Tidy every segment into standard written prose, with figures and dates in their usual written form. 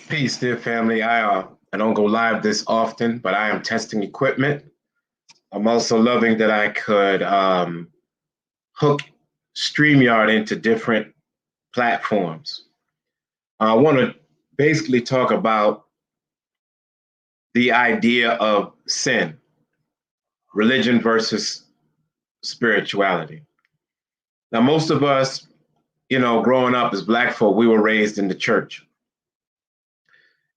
Peace, dear family. I don't go live this often, but I am testing equipment. I'm also loving that I could hook StreamYard into different platforms. I want to basically talk about the idea of sin, religion versus spirituality. Now, most of us, growing up as Black folk, we were raised in the church.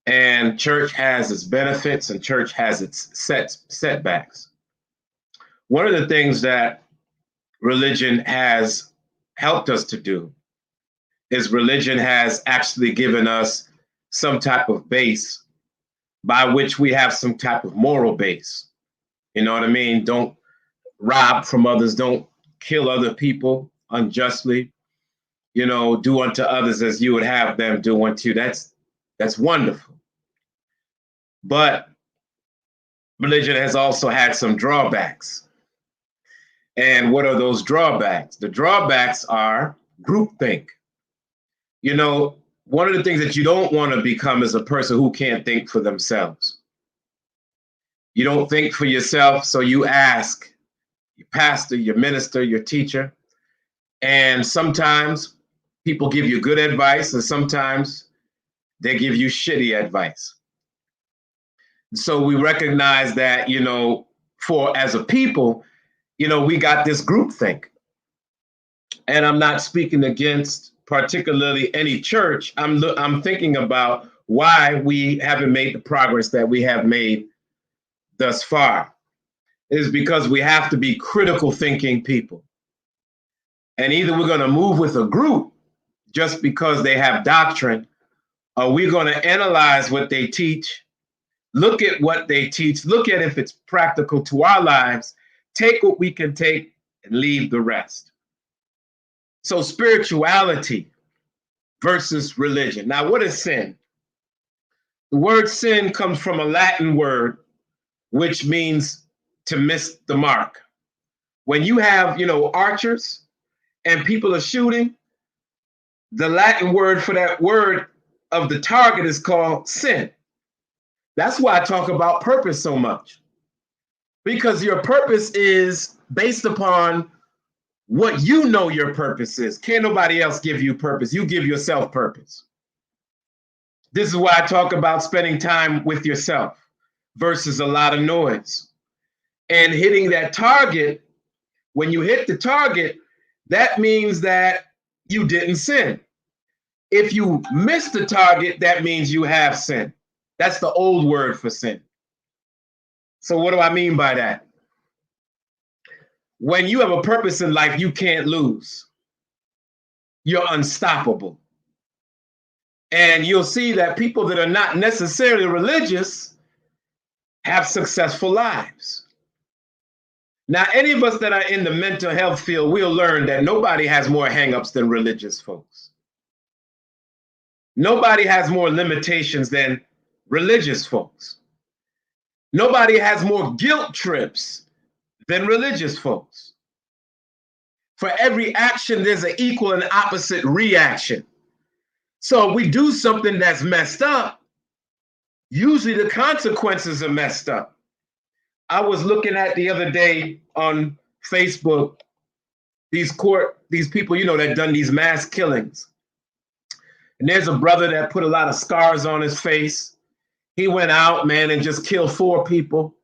And church has its benefits and church has its setbacks. One of the things that religion has helped us to do is religion has actually given us some type of base by which we have some type of moral base. You know what I mean? Don't rob from others, don't kill other people unjustly. Do unto others as you would have them do unto you. That's wonderful. But religion has also had some drawbacks. And what are those drawbacks? The drawbacks are groupthink. One of the things that you don't want to become is a person who can't think for themselves. You don't think for yourself, so you ask your pastor, your minister, your teacher. And sometimes people give you good advice, and sometimes they give you shitty advice. So we recognize that, for as a people, we got this groupthink. And I'm not speaking against particularly any church. I'm thinking about why we haven't made the progress that we have made thus far. It is because we have to be critical thinking people. And either we're going to move with a group just because they have doctrine, or we're going to analyze what they teach, look at what they teach, look at if it's practical to our lives, take what we can take and leave the rest. So spirituality versus religion. Now, what is sin? The word sin comes from a Latin word, which means to miss the mark. When you have, archers and people are shooting, the Latin word for that word of the target is called sin. That's why I talk about purpose so much, because your purpose is based upon what you know your purpose is. Can't nobody else give you purpose. You give yourself purpose. This is why I talk about spending time with yourself versus a lot of noise. And hitting that target, when you hit the target, that means that you didn't sin. If you miss the target, that means you have sinned. That's the old word for sin. So what do I mean by that? When you have a purpose in life, you can't lose. You're unstoppable. And you'll see that people that are not necessarily religious have successful lives. Now, any of us that are in the mental health field, we'll learn that nobody has more hangups than religious folks. Nobody has more limitations than religious folks. Nobody has more guilt trips than religious folks. For every action, there's an equal and opposite reaction. So if we do something that's messed up, usually the consequences are messed up. I was looking at the other day on Facebook, these people, that done these mass killings. And there's a brother that put a lot of scars on his face. He went out, man, and just killed 4 people.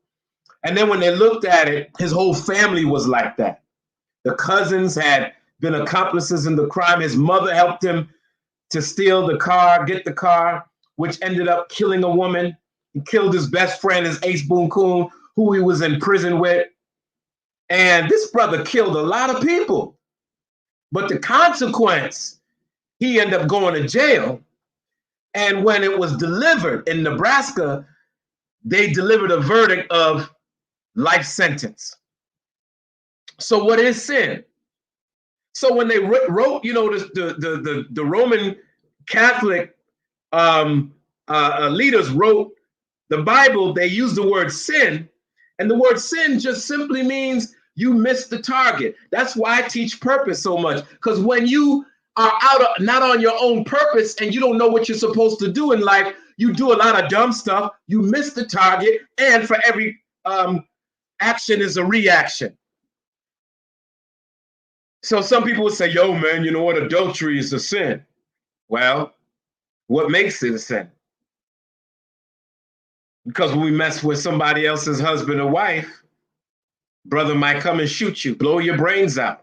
And then when they looked at it, his whole family was like that. The cousins had been accomplices in the crime. His mother helped him to steal the car, get the car, which ended up killing a woman. He killed his best friend, his Ace Boon Coon, who he was in prison with. And this brother killed a lot of people. But the consequence, he ended up going to jail. And when it was delivered in Nebraska, they delivered a verdict of life sentence. So what is sin? So when they wrote, the Roman Catholic leaders wrote the Bible, they used the word sin. And the word sin just simply means you missed the target. That's why I teach purpose so much. Because when you are not on your own purpose, and you don't know what you're supposed to do in life, you do a lot of dumb stuff, you miss the target, and for every action is a reaction. So some people would say, yo, man, you know what? Adultery is a sin. Well, what makes it a sin? Because when we mess with somebody else's husband or wife, brother might come and shoot you, blow your brains out.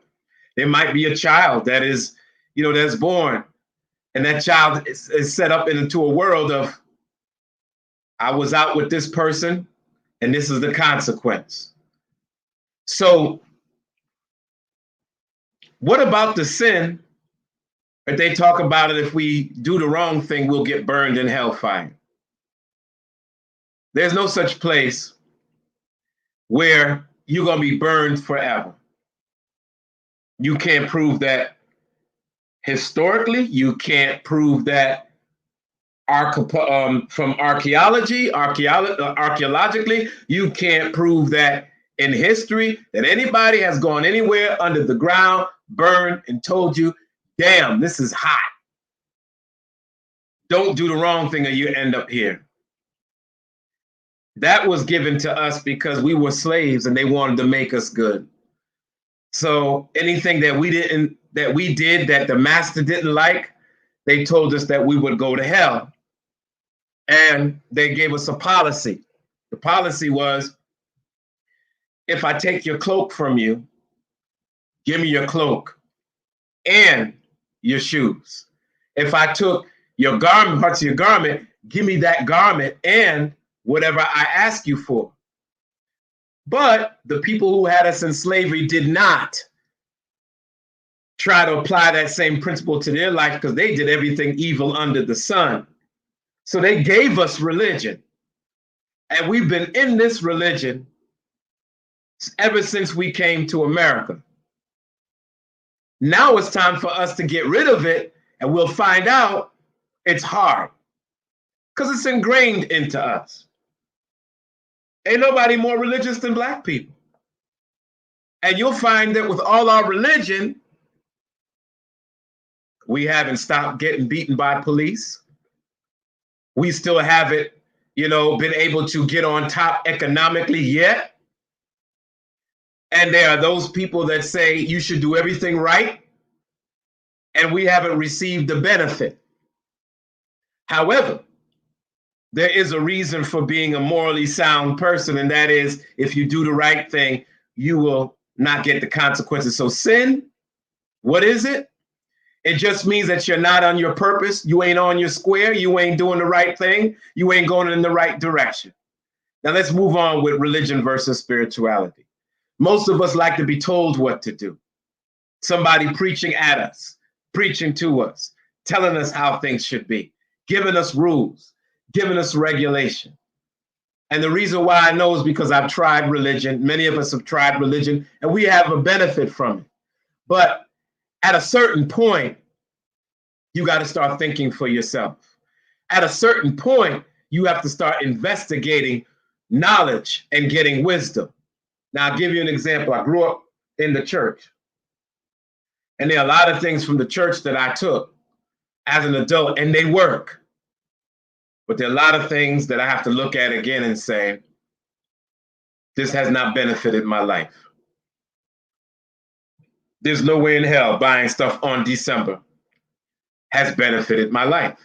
There might be a child that is, that's born, and that child is set up into a world of, I was out with this person, and this is the consequence. So what about the sin? If they talk about it, if we do the wrong thing, we'll get burned in hellfire. There's no such place where you're going to be burned forever. You can't prove that historically. You can't prove that from archaeologically. You can't prove that in history that anybody has gone anywhere under the ground, burned, and told you, damn, this is hot. Don't do the wrong thing or you end up here. That was given to us because we were slaves and they wanted to make us good. So anything that we did that the master didn't like, they told us that we would go to hell. And they gave us a policy. The policy was, if I take your cloak from you, give me your cloak and your shoes. If I took your garment, parts of your garment, give me that garment and whatever I ask you for. But the people who had us in slavery did not try to apply that same principle to their life because they did everything evil under the sun. So they gave us religion. And we've been in this religion ever since we came to America. Now it's time for us to get rid of it, and we'll find out it's hard because it's ingrained into us. Ain't nobody more religious than Black people. And you'll find that with all our religion, we haven't stopped getting beaten by police. We still haven't, been able to get on top economically yet. And there are those people that say you should do everything right, and we haven't received the benefit. However, there is a reason for being a morally sound person, and that is if you do the right thing, you will not get the consequences. So sin, what is it? It just means that you're not on your purpose. You ain't on your square. You ain't doing the right thing. You ain't going in the right direction. Now let's move on with religion versus spirituality. Most of us like to be told what to do. Somebody preaching at us, preaching to us, telling us how things should be, giving us rules, giving us regulation. And the reason why I know is because I've tried religion. Many of us have tried religion, and we have a benefit from it. But at a certain point, you got to start thinking for yourself. At a certain point, you have to start investigating knowledge and getting wisdom. Now, I'll give you an example. I grew up in the church, and there are a lot of things from the church that I took as an adult, and they work. But there are a lot of things that I have to look at again and say, this has not benefited my life. There's no way in hell buying stuff on December has benefited my life.